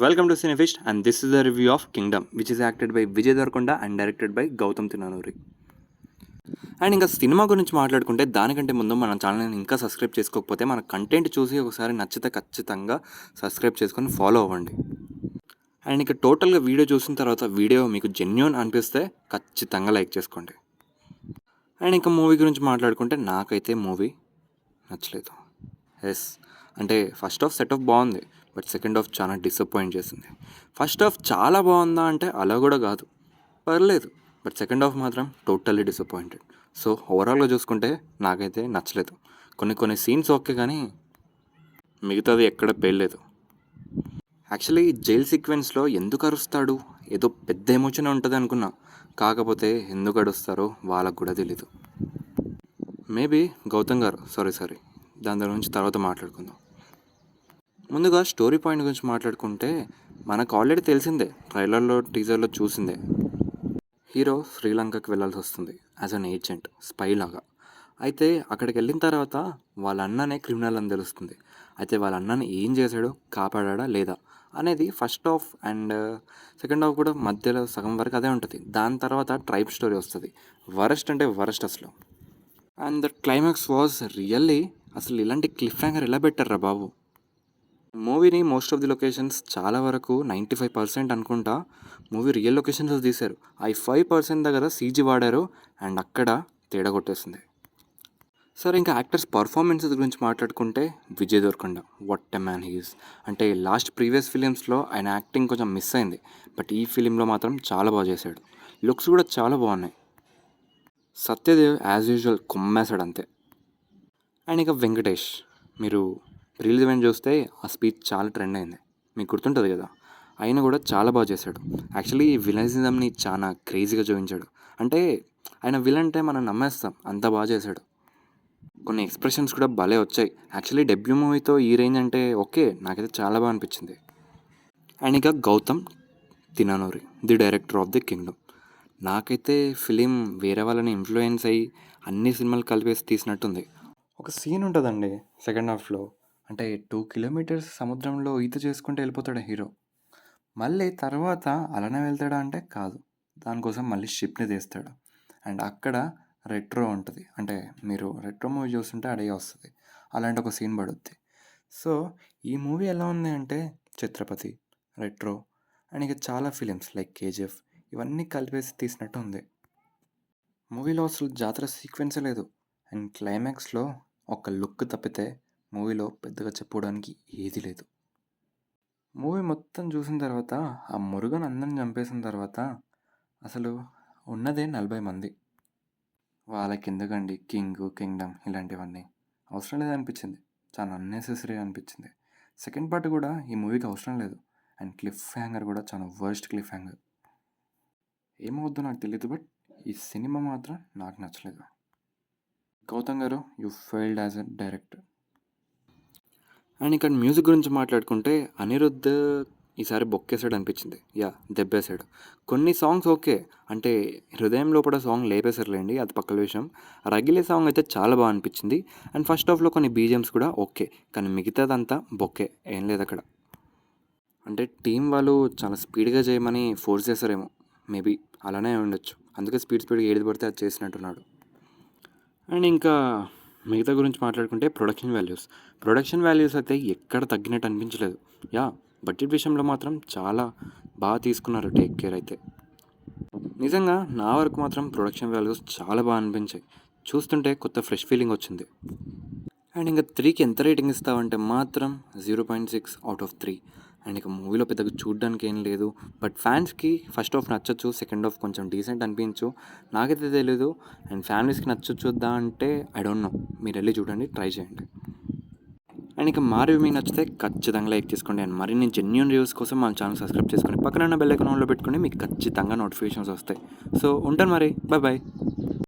Welcome to Cinefist, and this is the review of Kingdom, which is acted by Vijay Devarkonda and directed by Gautam Tinanuri. And ఇంకా cinema గురించి మాట్లాడుకుంటే దానికంటే ముందు మన ఛానల్ని ఇంకా సబ్స్క్రైబ్ చేసుకోకపోతే మన కంటెంట్ చూసి ఒకసారి నచ్చితే ఖచ్చితంగా సబ్స్క్రైబ్ చేసుకొని ఫాలో అవ్వండి. అండ్ ఇంకా టోటల్గా వీడియో చూసిన తర్వాత వీడియో మీకు జెన్యూన్ అనిపిస్తే ఖచ్చితంగా లైక్ చేసుకోండి. అండ్ ఇంకా మూవీ గురించి మాట్లాడుకుంటే నాకైతే మూవీ నచ్చలేదు. ఎస్, అంటే ఫస్ట్ హాఫ్ సెట్ ఆఫ్ బాగుంది, బట్ సెకండ్ హాఫ్ చాలా డిసప్పాయింట్ చేసింది. ఫస్ట్ హాఫ్ చాలా బాగుందా అంటే అలా కూడా కాదు, పర్లేదు, బట్ సెకండ్ హాఫ్ మాత్రం టోటల్లీ డిసప్పాయింటెడ్. సో ఓవరాల్గా చూసుకుంటే నాకైతే నచ్చలేదు. కొన్ని సీన్స్ ఓకే, కానీ మిగతాది ఎక్కడ పేర్లేదు. యాక్చువల్లీ జైల్ సీక్వెన్స్లో ఎందుకు అరుస్తాడు, ఏదో పెద్ద ఎమోషన్ ఉంటుంది అనుకున్నా, కాకపోతే ఎందుకు అరుస్తారో వాళ్ళకు కూడా తెలీదు. మేబీ గౌతమ్ గారు సారీ దాని గురించి తర్వాత మాట్లాడుకుందాం. ముందుగా స్టోరీ పాయింట్ గురించి మాట్లాడుకుంటే మనకు ఆల్రెడీ తెలిసిందే, ట్రైలర్లో టీజర్లో చూసిందే. హీరో శ్రీలంకకి వెళ్ళాల్సి వస్తుంది యాజ్ అన్ ఏజెంట్, స్పై లాగా. అయితే అక్కడికి వెళ్ళిన తర్వాత వాళ్ళ అన్ననే క్రిమినల్ అని తెలుస్తుంది. అయితే వాళ్ళ అన్నని ఏం చేశాడో, కాపాడా లేదా అనేది first half and second half కూడా మధ్యలో సగం వరకు అదే ఉంటుంది. దాని తర్వాత ట్రైబ్ స్టోరీ వస్తుంది. వరస్ట్ అంటే వరస్ట్ అసలు. And the climax was really, అసలు ఇలాంటి క్లిఫ్ హ్యాంగర్ ఎలా పెట్టారా బాబు. మూవీని మోస్ట్ ఆఫ్ ది లొకేషన్స్ చాలా వరకు 95% అనుకుంటా మూవీ రియల్ లొకేషన్స్ తీశారు. ఆ 5% దగ్గర సీజీ వాడారు, అండ్ అక్కడ తేడా కొట్టేసింది. సరే, ఇంకా యాక్టర్స్ పర్ఫార్మెన్సెస్ గురించి మాట్లాడుకుంటే Vijay Deverakonda, what a man he's. అంటే ప్రీవియస్ ఫిలిమ్స్లో ఆయన యాక్టింగ్ కొంచెం మిస్ అయింది, బట్ ఈ ఫిలింలో మాత్రం చాలా బాగా చేశాడు. లుక్స్ కూడా చాలా బాగున్నాయి. సత్యదేవ్ యాజ్ యూజువల్ కొమ్మేశాడు అంతే. అండ్ ఇక వెంకటేష్, మీరు రీల్స్ ఈవెంట్ చూస్తే ఆ స్పీచ్ చాలా ట్రెండ్ అయింది, మీకు గుర్తుంటుంది కదా. ఆయన కూడా చాలా బాగా చేశాడు. యాక్చువల్లీ విలనిజంని చాలా క్రేజీగా చూపించాడు. అంటే ఆయన విలన్ అంటే మనం నమ్మేస్తాం, అంత బాగా చేశాడు. కొన్ని ఎక్స్ప్రెషన్స్ కూడా భలే వచ్చాయి. యాక్చువల్లీ డెబ్యూ మూవీతో ఈ రేంజ్ అంటే ఓకే, నాకైతే చాలా బాగా అనిపించింది. అండ్ ఇక Gautam Tinnanuri, the director of the Kingdom. నాకైతే ఫిలిం వేరే వాళ్ళని ఇన్ఫ్లుయెన్స్ అయ్యి అన్ని సినిమాలు కలిపేసి తీసినట్టుంది. ఒక సీన్ ఉంటుందండి సెకండ్ హాఫ్లో, అంటే 2 కిలోమీటర్స్ సముద్రంలో ఈత చేసుకుంటూ వెళ్ళిపోతాడు హీరో. మళ్ళీ తర్వాత అలానే వెళ్తాడా అంటే కాదు, దానికోసం మళ్ళీ షిప్ని తీస్తాడు. అండ్ అక్కడ రెట్రో ఉంటుంది, అంటే మీరు రెట్రో మూవీ చూస్తుంటే అడిగే వస్తుంది, అలాంటి ఒక సీన్ పడుద్ది. సో ఈ మూవీ ఎలా ఉంది అంటే ఛత్రపతి, రెట్రో అండ్ ఇక చాలా ఫిలిమ్స్ లైక్ కేజీఎఫ్ ఇవన్నీ కలిపేసి తీసినట్టు ఉంది. మూవీలో అసలు జాతర సీక్వెన్సే లేదు. అండ్ క్లైమాక్స్లో ఒక లుక్ తప్పితే మూవీలో పెద్దగా చెప్పుకోవడానికి ఏది లేదు. మూవీ మొత్తం చూసిన తర్వాత ఆ మురుగన్ అందరిని చంపేసిన తర్వాత అసలు ఉన్నదే 40 మంది. వాళ్ళకి ఎందుకండి కింగ్డమ్ ఇలాంటివన్నీ అవసరం లేదనిపించింది, చాలా అన్నెసెసరీ అనిపించింది. సెకండ్ పార్ట్ కూడా ఈ మూవీకి అవసరం లేదు. అండ్ క్లిఫ్ హ్యాంగర్ కూడా చాలా వర్స్ట్ క్లిఫ్ హ్యాంగర్. ఏమవుద్దో నాకు తెలియదు, బట్ ఈ సినిమా మాత్రం నాకు నచ్చలేదు. గౌతమ్ గారు, you failed as a director. And ఇక్కడ మ్యూజిక్ గురించి మాట్లాడుకుంటే అనిరుద్ధ్ ఈసారి బొక్కేసాడు అనిపించింది. దెబ్బేశాడు. కొన్ని సాంగ్స్ ఓకే, అంటే హృదయం లోపల సాంగ్ లేపేశారులేండి, అది పక్కల విషయం. రగిలే సాంగ్ అయితే చాలా బాగా అనిపించింది. అండ్ ఫస్ట్ హాఫ్లో కొన్ని బీజిఎమ్స్ కూడా ఓకే, కానీ మిగతాదంతా బొక్కే, ఏం లేదు అక్కడ. అంటే టీం వాళ్ళు చాలా స్పీడ్గా చేయమని ఫోర్స్ చేస్తారేమో, మేబీ అలానే ఉండొచ్చు, అందుకే స్పీడ్గా ఏది పడితే అది చేసినట్టున్నాడు. అండ్ ఇంకా మిగతా గురించి మాట్లాడుకుంటే ప్రొడక్షన్ వాల్యూస్ అయితే ఎక్కడ తగ్గినట్టు అనిపించలేదు. బడ్జెట్ విషయంలో మాత్రం చాలా బాగా తీసుకున్నారు టేక్ కేర్ అయితే. నిజంగా నా వరకు మాత్రం ప్రొడక్షన్ వాల్యూస్ చాలా బాగా అనిపించాయి. చూస్తుంటే కొత్త ఫ్రెష్ ఫీలింగ్ వచ్చింది. అండ్ ఇంకా 3కి ఎంత రేటింగ్ ఇస్తావంటే మాత్రం 0.6 అవుట్ ఆఫ్ 3. అండ్ ఇక మూవీలో పెద్దగా చూడడానికి ఏం లేదు, బట్ ఫ్యాన్స్కి ఫస్ట్ హాఫ్ నచ్చచ్చు, సెకండ్ హాఫ్ కొంచెం డీసెంట్ అనిపించు, నాకైతే తెలీదు. అండ్ ఫ్యామిలీస్కి నచ్చొద్దా అంటే ఐ డోంట్ నో, మీరు వెళ్ళి చూడండి, ట్రై చేయండి. అండ్ ఇక మా రివ్యూ మీకు నచ్చితే ఖచ్చితంగా లైక్ చేసుకోండి. అండ్ మరిన్ని జెన్యూన్ రివ్యూస్ కోసం మన ఛానల్ సబ్స్క్రైబ్ చేసుకొని పక్కన బెల్ ఐకాన్ ఆన్లో పెట్టుకొని మీకు ఖచ్చితంగా నోటిఫికేషన్స్ వస్తాయి. సో ఉంటాను మరి, బాయ్.